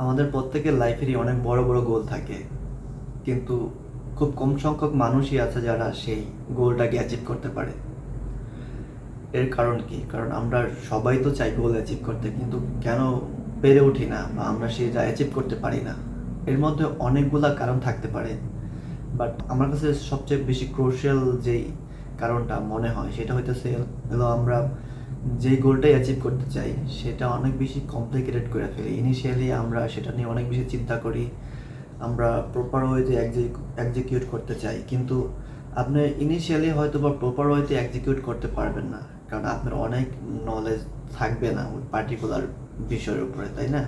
আমাদের প্রত্যেকের লাইফেরই অনেক বড় বড় গোল থাকে, কিন্তু খুব কম সংখ্যক মানুষই আছে যারা সেই গোলটাকে অ্যাচিভ করতে পারে। এর কারণ কি? কারণ আমরা সবাই তো চাই গোল অ্যাচিভ করতে, কিন্তু কেন পেরে উঠি না বা আমরা সেটা অ্যাচিভ করতে পারি না? এর মধ্যে অনেকগুলা কারণ থাকতে পারে, বাট আমার কাছে সবচেয়ে বেশি ক্রুশিয়াল যেই কারণটা মনে হয় সেটা হইতেছে হলো আমরা যেই গোলটাই অ্যাচিভ করতে চাই সেটা অনেক বেশি কমপ্লিকেটেড করে ফেলি। ইনিশিয়ালি আমরা সেটা নিয়ে অনেক বেশি চিন্তা করি, আমরা প্রপার ওয়েতে এক্সিকিউট করতে চাই, কিন্তু আপনি ইনিশিয়ালি হয়তো বা প্রপার ওয়েতে এক্সিকিউট করতে পারবেন না, কারণ আপনার অনেক নলেজ থাকবে না ওই পার্টিকুলার বিষয়ের উপরে, তাই না?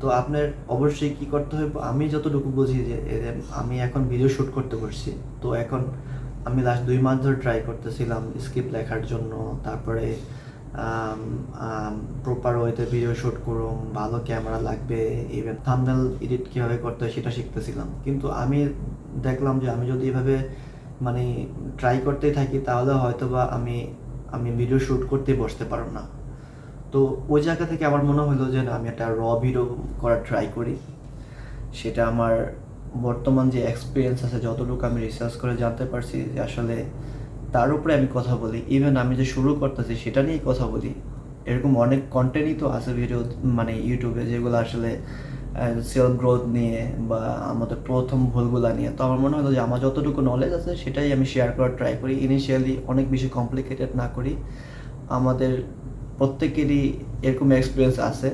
তো আপনার অবশ্যই কি করতে হবে, আমি যতটুকু বুঝি যে আমি এখন ভিডিও শ্যুট করতে বসছি, তো এখন আমি লাস্ট 2 মাস ধরে ট্রাই করতেছিলাম স্ক্রিপ্ট লেখার জন্য, তারপরে প্রপার ওয়েতে ভিডিও শ্যুট করুম, ভালো ক্যামেরা লাগবে, ইভেন থাম্বনেল এডিট কীভাবে করতে হয় সেটা শিখতেছিলাম। কিন্তু আমি দেখলাম যে আমি যদি এভাবে মানে ট্রাই করতেই থাকি তাহলে হয়তো বা আমি আমি ভিডিও শ্যুট করতেই বসতে পারব না। তো ওই জায়গা থেকে আমার মনে হলো যে না, আমি একটা ভিডিও করার ট্রাই করি। সেটা আমার বর্তমান যে এক্সপিরিয়েন্স আছে, যতটুকু আমি রিসার্চ করে জানতে পারছি যে আসলে তার উপরে আমি কথা বলি, ইভেন আমি যে শুরু করতেছি সেটা নিয়েই কথা বলি। এরকম অনেক কন্টেন্টই তো আছে ভিডিও, মানে ইউটিউবে, যেগুলো আসলে সেলফ গ্রোথ নিয়ে বা আমাদের প্রথম ভুলগুলা নিয়ে। তো আমার মনে হলো যে আমার যতটুকু নলেজ আছে সেটাই আমি শেয়ার করার ট্রাই করি, ইনিশিয়ালি অনেক বেশি কমপ্লিকেটেড না করি। আমাদের প্রত্যেকেরই এরকম এক্সপিরিয়েন্স আছে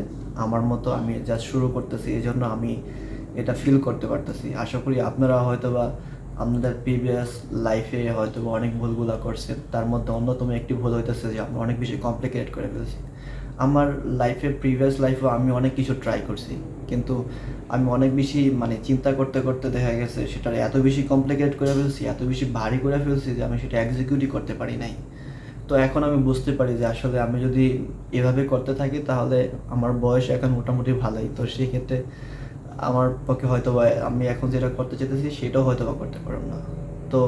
আমার মতো, আমি জাস্ট শুরু করতেছি, এই জন্য আমি এটা ফিল করতে পারতেছি। আশা করি আপনারা হয়তো বা আপনাদের প্রিভিয়াস লাইফে হয়তো বা অনেক ভুলগুলা করছেন, তার মধ্যে অন্যতম একটি ভুল হইতেছে যে আমি অনেক বেশি কমপ্লিকেটেড করে ফেলছি। আমার লাইফে, প্রিভিয়াস লাইফেও আমি অনেক কিছু ট্রাই করছি, কিন্তু আমি অনেক বেশি মানে চিন্তা করতে করতে দেখা গেছে সেটা এত বেশি কমপ্লিকেট করে ফেলছি, এত বেশি ভারী করে ফেলছি যে আমি সেটা এক্সিকিউটই করতে পারি নাই। তো এখন আমি বুঝতে পারি যে আসলে আমি যদি এভাবে করতে থাকি তাহলে আমার বয়স এখন মোটামুটি ভালোই, তো সেই ক্ষেত্রে আমার পক্ষে হয়তো বা আমি এখন যেটা করতে চাইতেছি সেটাও হয়তো বা করতে পারব না। তো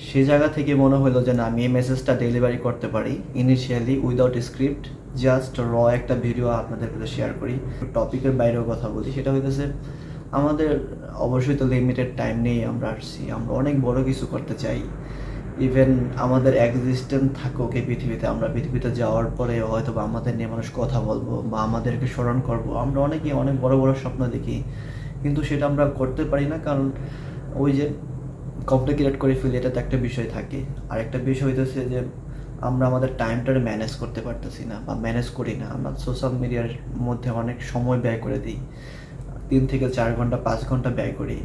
সেই জায়গা থেকে মনে হলো যে না, আমি এই মেসেজটা ডেলিভারি করতে পারি ইনিশিয়ালি উইদাউট স্ক্রিপ্ট, জাস্ট একটা ভিডিও আপনাদের সাথে শেয়ার করি। টপিকের বাইরেও কথা বলি, সেটা হইতেছে আমাদের অবশ্যই তো লিমিটেড টাইম নেই, আমরা আসছি, আমরা অনেক বড় কিছু করতে চাই। ইভেন আমাদের এক্সিস্টেন্স থাকুক এই পৃথিবীতে, আমরা পৃথিবীতে যাওয়ার পরে হয়তো বা আমাদের নিয়ে মানুষ কথা বলবো বা আমাদেরকে স্মরণ করবো, আমরা অনেকেই অনেক বড় বড় স্বপ্ন দেখি, কিন্তু সেটা আমরা করতে পারি না, কারণ ওই যে কমপ্লিকেটেড করে ফেলি, এটা তো একটা বিষয় থাকে। আর একটা বিষয় হইতেছে যে আমরা আমাদের টাইমটারে ম্যানেজ করতে পারতেছি না বা ম্যানেজ করি না। আমরা সোশ্যাল মিডিয়ার মধ্যে অনেক সময় ব্যয় করে দিই, 3 থেকে 4 ঘন্টা 5 ঘন্টা ব্যয় করি,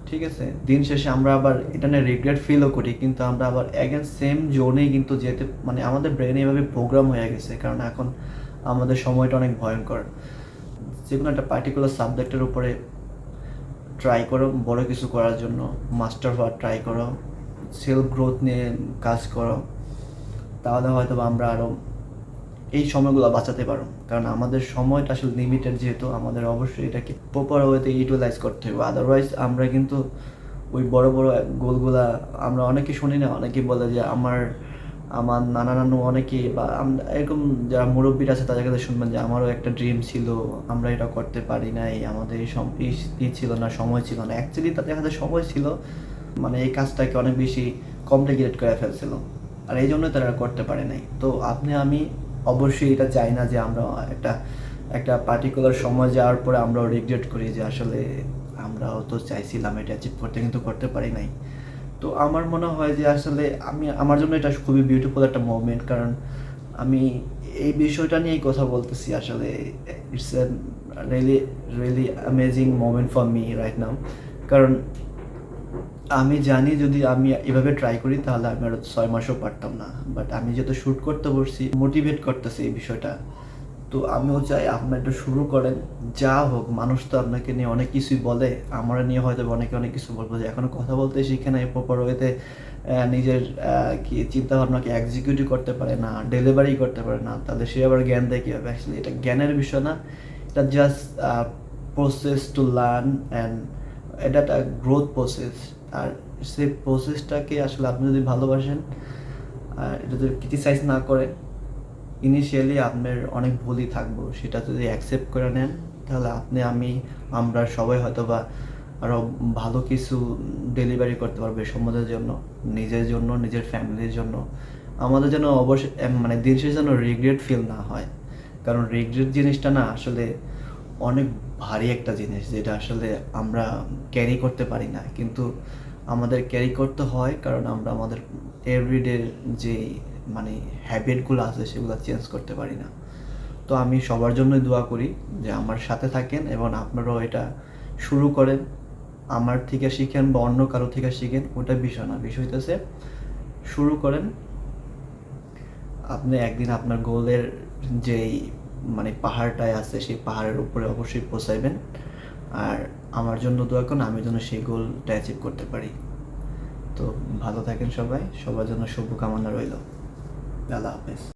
ঠিক আছে? দিন শেষে আমরা আবার এটা নিয়ে রিগ্রেট ফিলও করি, কিন্তু আমরা আবার অ্যাগেন সেম জোনেই কিন্তু যেতে, মানে আমাদের ব্রেন এভাবে প্রোগ্রাম হয়ে গেছে, কারণ এখন আমাদের সময়টা অনেক ভয়ঙ্কর। যে কোনো একটা পার্টিকুলার সাবজেক্টের উপরে ট্রাই করো বড় কিছু করার জন্য, মাস্টার হওয়ার ট্রাই করো, সেলফ গ্রোথ নিয়ে কাজ করো, তাহলে হয়তো আমরা আরও এই সময়গুলো বাঁচাতে পারো। কারণ আমাদের সময়টা আসলে লিমিটেড, যেহেতু আমাদের অবশ্যই এটাকে প্রপার ওয়েতে ইউটিলাইজ করতে হবে, আদারওয়াইজ আমরা কিন্তু ওই বড় বড় গোলগুলা, আমরা অনেকে শুনি না, অনেকে বলে যে আমার আমার নানা নানু অনেকেই বা এরকম যারা মুরব্বীরা আছে তাদের কাছে শুনবেন যে আমারও একটা ড্রিম ছিল, আমরা এটা করতে পারি নাই, আমাদের এই ছিল না, সময় ছিল না। অ্যাকচুয়ালি তাদের কাছে সময় ছিল, মানে এই কাজটাকে অনেক বেশি কমপ্লিকেটেড করে ফেলছিল, আর এই জন্য তারা করতে পারে নাই। তো আমি অবশ্যই এটা চাই না যে আমরা একটা একটা পার্টিকুলার সময় যাওয়ার পরে আমরাও রিগ্রেট করি যে আসলে আমরাও তো চাইছিলাম এটা অ্যাচিভ করতে, কিন্তু করতে পারি নাই। তো আমার মনে হয় যে আসলে আমার জন্য এটা খুবই বিউটিফুল একটা মোমেন্ট, কারণ আমি এই বিষয়টা নিয়েই কথা বলতেছি। আসলে it's a really really amazing moment for me right now, কারণ আমি জানি যদি আমি এভাবে ট্রাই করি তাহলে আমি আরও 6 মাসও পারতাম না, বাট আমি যেহেতু শ্যুট করতে বসছি, মোটিভেট করতেছে এই বিষয়টা। তো আমিও চাই আপনারা একটু শুরু করেন, যা হোক। মানুষ তো আপনাকে নিয়ে অনেক কিছুই বলে, আমার নিয়ে হয়তো অনেকে অনেক কিছু বলবো যে এখনও কথা বলতে শিখে নাই, প্রপার ওয়েতে নিজের কি চিন্তাভাবনাকে এক্সিকিউটিভ করতে পারে না, ডেলিভারি করতে পারে না, তাহলে সে আবার জ্ঞান দেয় কীভাবে? অ্যাকচুয়ালি এটা জ্ঞানের বিষয় না, এটা just process to learn, and এটা একটা গ্রোথ প্রসেস। আর সেই প্রসেসটাকে আসলে আপনি যদি ভালোবাসেন আর এটা যদি ক্রিটিসাইজ না করেন, ইনিশিয়ালি আপনার অনেক ভুলই থাকবো, সেটা যদি অ্যাকসেপ্ট করে নেন তাহলে আপনি, আমি, আমরা সবাই হয়তোবা আরো ভালো কিছু ডেলিভারি করতে পারবো এই সমাজের জন্য, নিজের জন্য, নিজের ফ্যামিলির জন্য। আমাদের যেন অবশ্যই মানে দিন শেষে যেন রিগ্রেট ফিল না হয়, কারণ রিগ্রেট জিনিসটা না আসলে অনেক ভারী একটা জিনিস, যেটা আসলে আমরা ক্যারি করতে পারি না, কিন্তু আমাদের ক্যারি করতে হয় কারণ আমরা আমাদের এভরিডে যে মানে হ্যাবিটগুলো আছে সেগুলো চেঞ্জ করতে পারি না। তো আমি সবার জন্যই দোয়া করি যে আমার সাথে থাকেন এবং আপনারাও এটা শুরু করেন। আমার থেকে শিখেন বা অন্য কারো থেকে শিখেন, ওটা বিষয় না, বিষয় হইতেছে শুরু করেন। আপনি একদিন আপনার গোলের যেই মানে পাহাড়টায় আছে সেই পাহাড়ের উপরে অবশ্যই পৌঁছাইবেন। আর আমার জন্য দোয়া করুন, আমি যেন সেই গোলটা অ্যাচিভ করতে পারি। তো ভালো থাকেন সবাই, সবার জন্য শুভকামনা রইল। আল্লাহ হাফেজ।